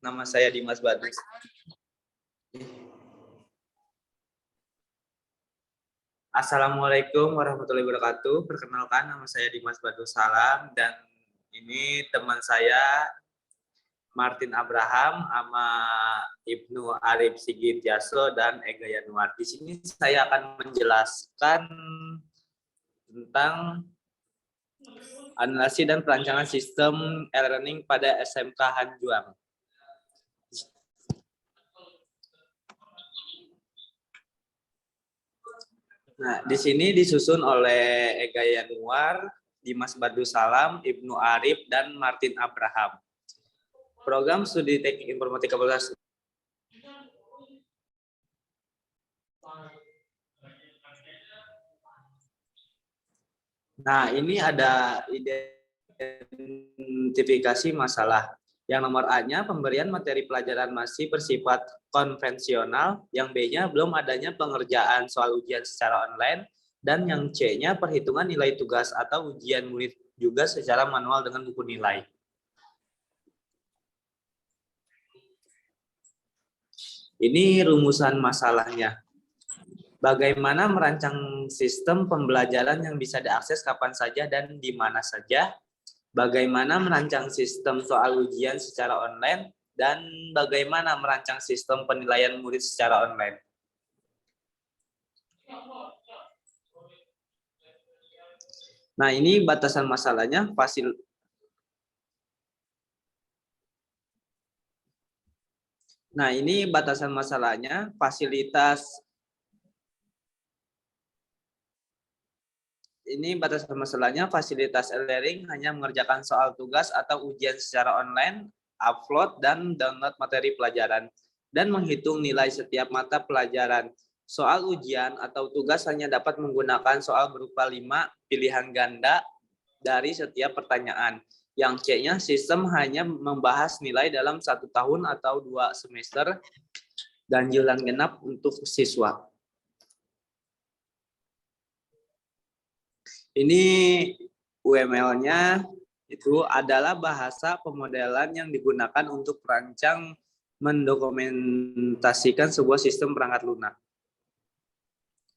Nama saya Dimas Badus. Assalamualaikum warahmatullahi wabarakatuh. Perkenalkan, nama saya Dimas Badus Salam dan ini teman saya Martin Abraham sama Ibnu Arif Sigit Jaso dan Ega Yanuar. Di sini saya akan menjelaskan tentang analisis dan perancangan sistem e-learning pada SMK Hanjuang. Nah, di sini disusun oleh Ega Yanuar, Dimas Badus Salam, Ibnu Arif, dan Martin Abraham. Program Studi Teknik Informatika Fakultas. Nah, ini ada identifikasi masalah. Yang nomor A-nya, pemberian materi pelajaran masih bersifat konvensional. Yang B-nya, belum adanya pengerjaan soal ujian secara online. Dan yang C-nya, perhitungan nilai tugas atau ujian murid juga secara manual dengan buku nilai. Ini rumusan masalahnya. Bagaimana merancang sistem pembelajaran yang bisa diakses kapan saja dan di mana saja? Bagaimana merancang sistem soal ujian secara online? Dan bagaimana merancang sistem penilaian murid secara online? Nah, ini batasan masalahnya. Nah, ini batasan masalahnya, fasilitas. Ini batasan masalahnya, fasilitas e-learning hanya mengerjakan soal tugas atau ujian secara online, upload dan download materi pelajaran, dan menghitung nilai setiap mata pelajaran. Soal ujian atau tugas hanya dapat menggunakan soal berupa 5 pilihan ganda dari setiap pertanyaan. Yang C-nya, sistem hanya membahas nilai dalam 1 tahun atau 2 semester, ganjilan genap untuk siswa. Ini UML-nya itu adalah bahasa pemodelan yang digunakan untuk merancang mendokumentasikan sebuah sistem perangkat lunak.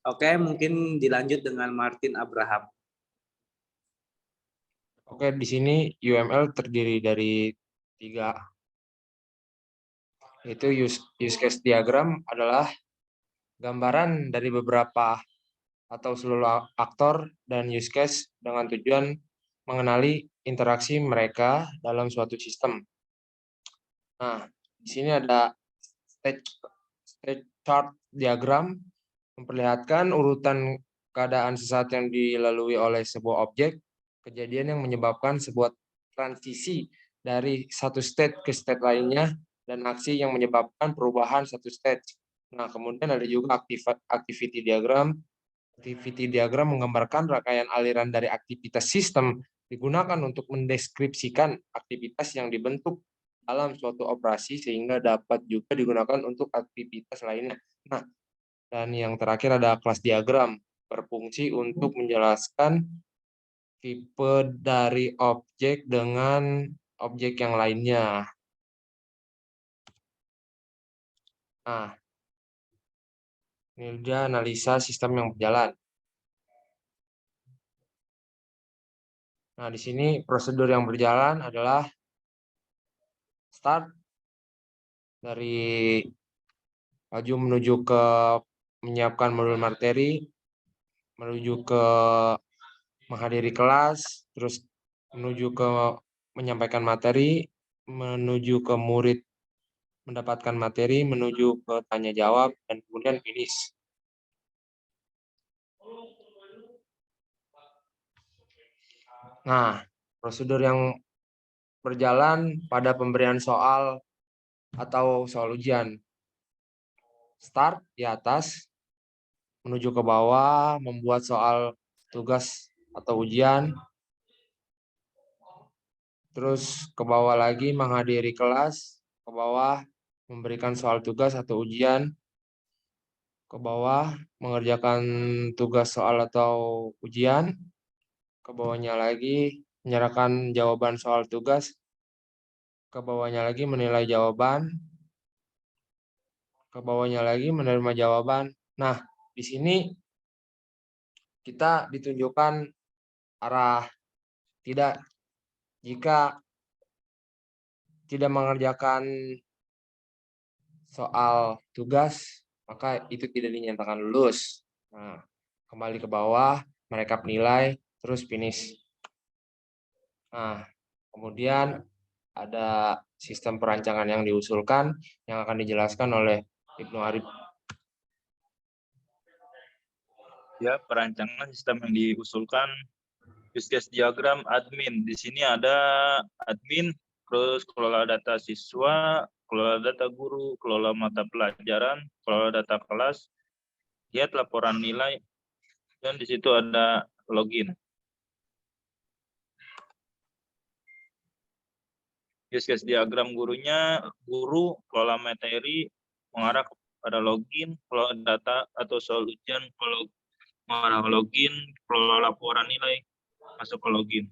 Oke, mungkin dilanjut dengan Martin Abraham. Oke, di sini UML terdiri dari 3. Yaitu use case diagram adalah gambaran dari beberapa atau seluruh aktor dan use case dengan tujuan mengenali interaksi mereka dalam suatu sistem. Nah, di sini ada state chart diagram memperlihatkan urutan keadaan sesaat yang dilalui oleh sebuah objek, kejadian yang menyebabkan sebuah transisi dari satu state ke state lainnya, dan aksi yang menyebabkan perubahan satu state. Nah, kemudian ada juga activity diagram. Activity diagram menggambarkan rangkaian aliran dari aktivitas sistem digunakan untuk mendeskripsikan aktivitas yang dibentuk dalam suatu operasi sehingga dapat juga digunakan untuk aktivitas lainnya. Nah, dan yang terakhir ada kelas diagram, berfungsi untuk menjelaskan tipe dari objek dengan objek yang lainnya. Nah, ini dia analisa sistem yang berjalan. Nah, di sini prosedur yang berjalan adalah start dari maju menuju ke menyiapkan modul materi, menuju ke menghadiri kelas, terus menuju ke menyampaikan materi, menuju ke murid mendapatkan materi, menuju ke tanya jawab, dan kemudian finish. Nah, prosedur yang berjalan pada pemberian soal atau soal ujian. Start di atas, menuju ke bawah, membuat soal tugas atau ujian, terus ke bawah lagi menghadiri kelas, ke bawah memberikan soal tugas atau ujian, ke bawah mengerjakan tugas soal atau ujian, ke bawahnya lagi menyerahkan jawaban soal tugas, ke bawahnya lagi menilai jawaban, ke bawahnya lagi menerima jawaban. Nah, di sini kita ditunjukkan arah tidak. Jika tidak mengerjakan soal tugas, maka itu tidak dinyatakan lulus. Nah, kembali ke bawah, mereka penilai, terus finish. Nah, kemudian ada sistem perancangan yang diusulkan yang akan dijelaskan oleh Ibnu Arif. Ya, perancangan sistem yang diusulkan use case diagram admin. Di sini ada admin, terus kelola data siswa, kelola data guru, kelola mata pelajaran, kelola data kelas, lihat laporan nilai, dan di situ ada login. Use case diagram gurunya, guru, kelola materi, mengarah pada login, kelola data atau soal ujian, kalau mengarah ke login, kelola laporan nilai, masuk ke login.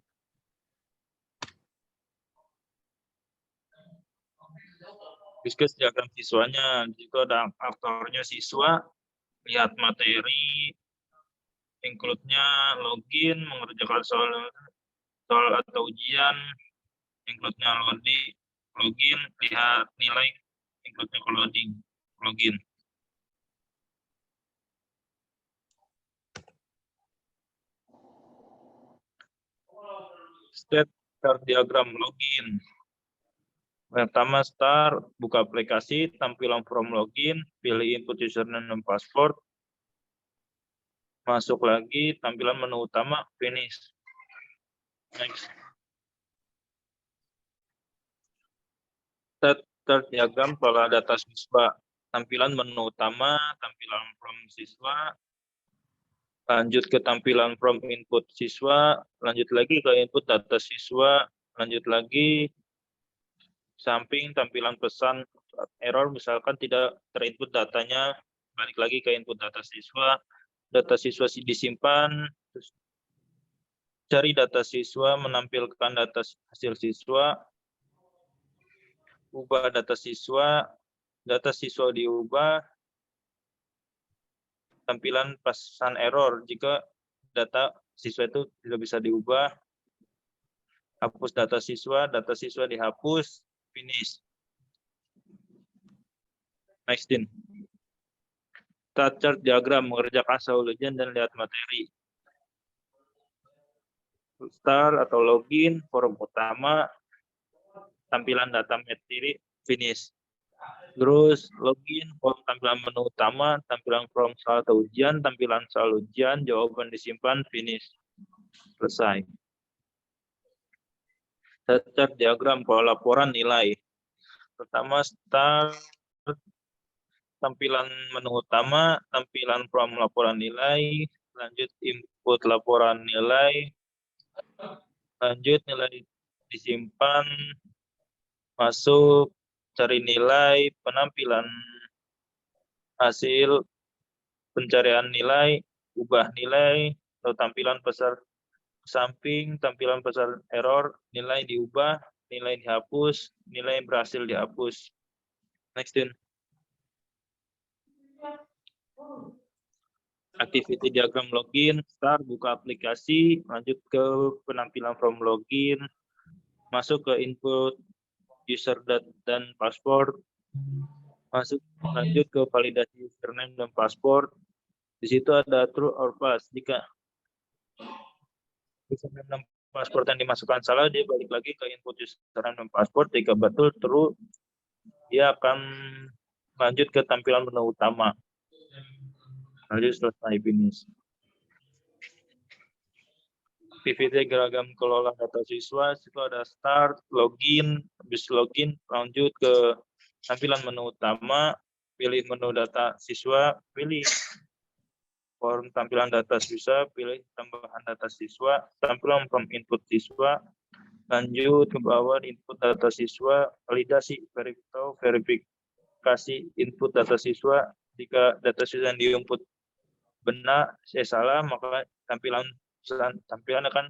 Use case diagram siswanya, jika ada aktornya siswa, lihat materi, include-nya login, mengerjakan soal atau ujian, include-nya login, lihat nilai, include-nya ke login. Step chart diagram login. Pertama start, buka aplikasi, tampilan from login, pilih input username dan password, masuk lagi, tampilan menu utama, finish. Next. Start diagram pola data siswa, tampilan menu utama, tampilan from siswa, lanjut ke tampilan from input siswa, lanjut lagi ke input data siswa, lanjut lagi samping tampilan pesan error, misalkan tidak terinput datanya, balik lagi ke input data siswa disimpan, terus cari data siswa, menampilkan data hasil siswa, ubah data siswa diubah, tampilan pesan error jika data siswa itu tidak bisa diubah, hapus data siswa dihapus, finish. Next in. Chart diagram, mengerjakan soal ujian dan lihat materi. Start atau login, forum utama, tampilan data materi, finish. Terus login, form tampilan menu utama, tampilan from soal atau ujian, tampilan soal ujian, jawaban disimpan, finish. Selesai. Chart diagram, pola laporan nilai. Pertama start, tampilan menu utama, tampilan from laporan nilai, lanjut input laporan nilai, lanjut nilai disimpan, masuk, cari nilai, penampilan hasil, pencarian nilai, ubah nilai, atau tampilan besar samping, tampilan besar error, nilai diubah, nilai dihapus, nilai berhasil dihapus. Next in. Activity diagram login, start, buka aplikasi, lanjut ke penampilan from login, masuk ke input user dan password, lanjut ke validasi username dan password. Di situ ada true or false. Jika username dan password yang dimasukkan salah, dia balik lagi ke input username dan password. Jika betul true, dia akan lanjut ke tampilan menu utama. Lanjut selesai, finish. PVT diagram kelola data siswa, itu ada start, login, habis login, lanjut ke tampilan menu utama, pilih menu data siswa, pilih form tampilan data siswa, pilih tambahan data siswa, tampilan from input siswa, lanjut ke bawah input data siswa, validasi, verifikasi input data siswa. Jika data siswa yang diinput benar, salah, maka tampilan akan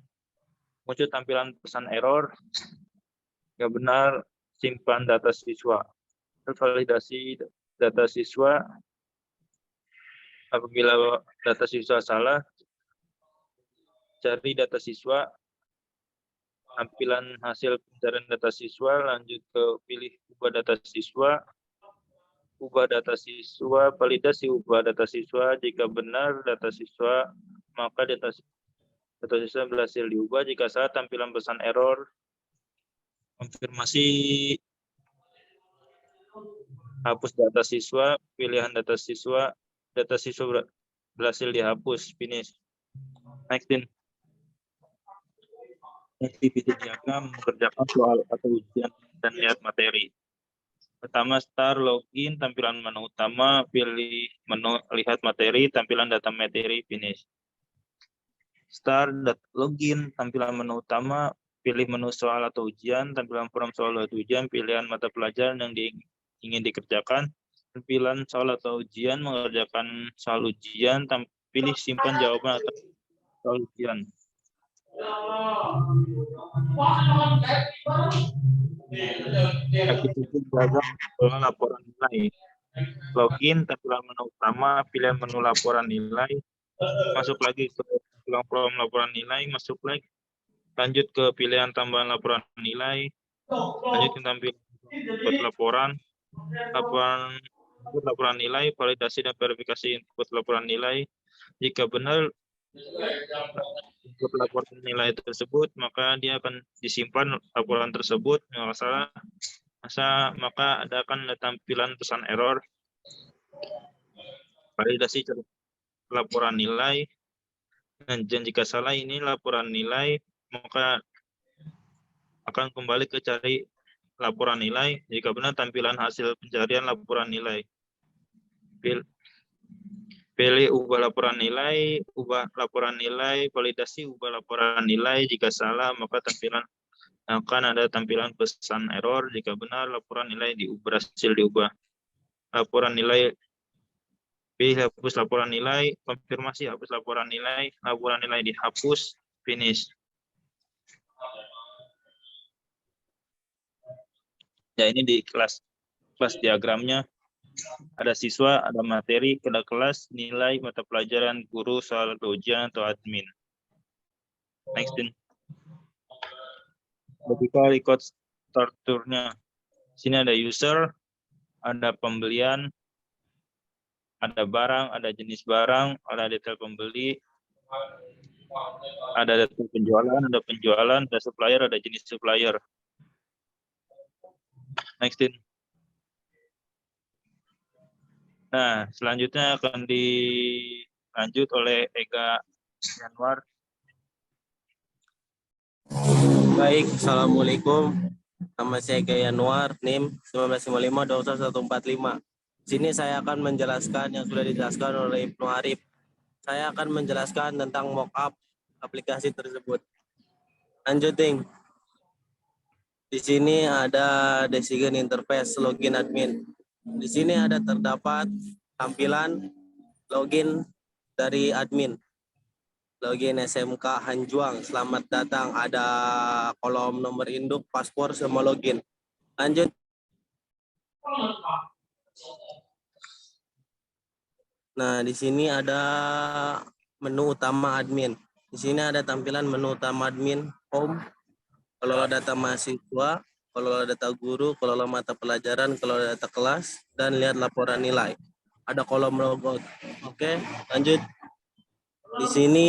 muncul tampilan pesan error. Jika benar, simpan data siswa. Validasi data siswa, apabila data siswa salah, cari data siswa, tampilan hasil pencarian data siswa, lanjut ke pilih ubah data siswa, validasi ubah data siswa. Jika benar data siswa, maka data siswa berhasil diubah. Jika salah, tampilan pesan error. Konfirmasi hapus data siswa, pilihan data siswa berhasil dihapus, finish. Next in. Activity diagram mengerjakan soal atau ujian dan lihat materi. Pertama, start, login, tampilan menu utama, pilih menu lihat materi, tampilan data materi, finish. Start, login, tampilan menu utama, pilih menu soal atau ujian, tampilan form soal atau ujian, pilihan mata pelajaran yang ingin dikerjakan, tampilan soal atau ujian, mengerjakan soal ujian, pilih simpan jawaban atau soal ujian. Activity diagram laporan nilai. Login, tampilan menu utama, pilihan menu laporan nilai, masuk lagi ke kolom laporan nilai, masuk lagi, lanjut ke pilihan tambahan laporan nilai, lanjut ke tampilan input laporan nilai, validasi dan verifikasi input laporan nilai. Jika benar input laporan nilai tersebut, maka dia akan disimpan laporan tersebut. Kalau salah, maka akan ada tampilan pesan error. Validasi laporan nilai, dan jika salah ini laporan nilai, maka akan kembali ke cari laporan nilai. Jika benar, tampilan hasil pencarian laporan nilai. Pilih ubah laporan nilai, validasi ubah laporan nilai. Jika salah, maka tampilan akan ada tampilan pesan error. Jika benar, laporan nilai berhasil diubah. Laporan nilai, pilih hapus laporan nilai, konfirmasi hapus laporan nilai dihapus, finish. Ya, ini di kelas diagramnya. Ada siswa, ada materi, ada kelas, nilai, mata pelajaran, guru, soal ujian, atau admin. Next in. Vertical record strukturnya. Sini ada user, ada pembelian, ada barang, ada jenis barang, ada detail pembeli, ada detail penjualan, ada supplier, ada jenis supplier. Next in. Nah, selanjutnya akan dilanjut oleh Ega Yanuar. Baik, Assalamualaikum. Nama saya Ega Yanuar, NIM 1955-21145. Sini saya akan menjelaskan yang sudah dijelaskan oleh Ibnu Arif. Saya akan menjelaskan tentang mockup aplikasi tersebut. Lanjutin. Di sini ada design interface login admin. Di sini ada terdapat tampilan login dari admin. Login SMK Hanjuang, selamat datang. Ada kolom nomor induk, paspor, sama login. Lanjut. Nah, di sini ada menu utama admin. Di sini ada tampilan menu utama admin, home, kelola data mahasiswa, kelola data guru, kelola mata pelajaran, kelola data kelas, dan lihat laporan nilai. Ada kolom logout. Oke, lanjut. Di sini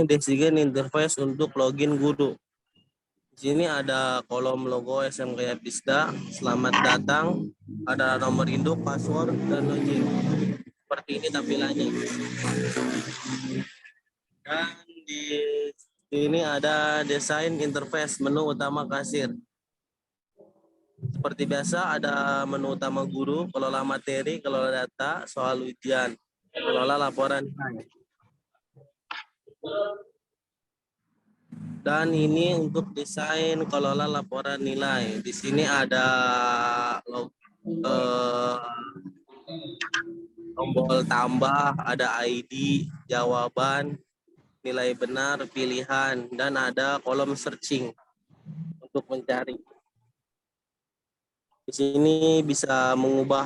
design interface untuk login guru. Di sini ada kolom logo SMK Yapisda, selamat datang, ada nomor induk, password, dan login. Seperti ini tampilannya. Dan di sini ada desain interface menu utama kasir. Seperti biasa ada menu utama guru, kelola materi, kelola data, soal ujian, kelola laporan. Dan ini untuk desain kelola laporan nilai. Di sini ada tombol tambah, ada ID, jawaban, nilai benar, pilihan, dan ada kolom searching untuk mencari. Di sini bisa mengubah.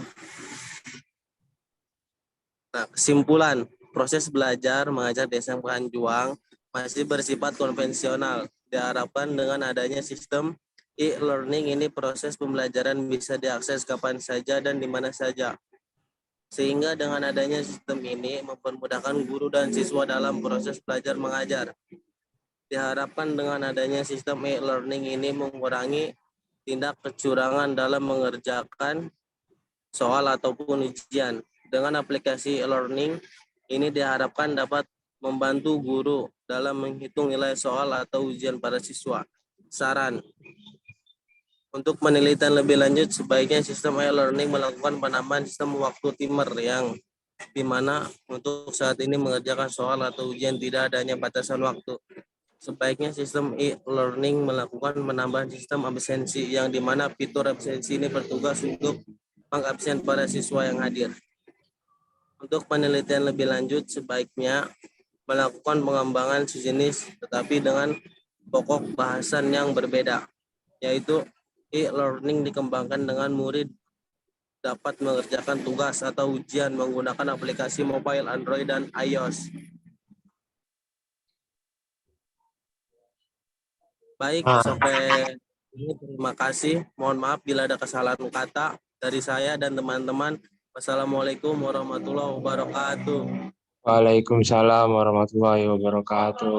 Nah, kesimpulan, proses belajar mengajar di SMK Anjuang masih bersifat konvensional. Diharapkan dengan adanya sistem e-learning ini proses pembelajaran bisa diakses kapan saja dan di mana saja. Sehingga dengan adanya sistem ini mempermudahkan guru dan siswa dalam proses belajar mengajar. Diharapkan dengan adanya sistem e-learning ini mengurangi tindak kecurangan dalam mengerjakan soal ataupun ujian. Dengan aplikasi e-learning ini diharapkan dapat membantu guru dalam menghitung nilai soal atau ujian para siswa. Saran, untuk penelitian lebih lanjut sebaiknya sistem e-learning melakukan penambahan sistem waktu timer yang dimana untuk saat ini mengerjakan soal atau ujian tidak adanya batasan waktu. Sebaiknya sistem e-learning melakukan penambahan sistem absensi yang dimana fitur absensi ini bertugas untuk mengabsen para siswa yang hadir. Untuk penelitian lebih lanjut sebaiknya melakukan pengembangan sejenis tetapi dengan pokok bahasan yang berbeda, yaitu e-learning dikembangkan dengan murid dapat mengerjakan tugas atau ujian menggunakan aplikasi mobile Android dan iOS. Baik, sampai ini terima kasih. Mohon maaf bila ada kesalahan kata dari saya dan teman-teman. Wassalamualaikum warahmatullahi wabarakatuh. Waalaikumsalam warahmatullahi wabarakatuh.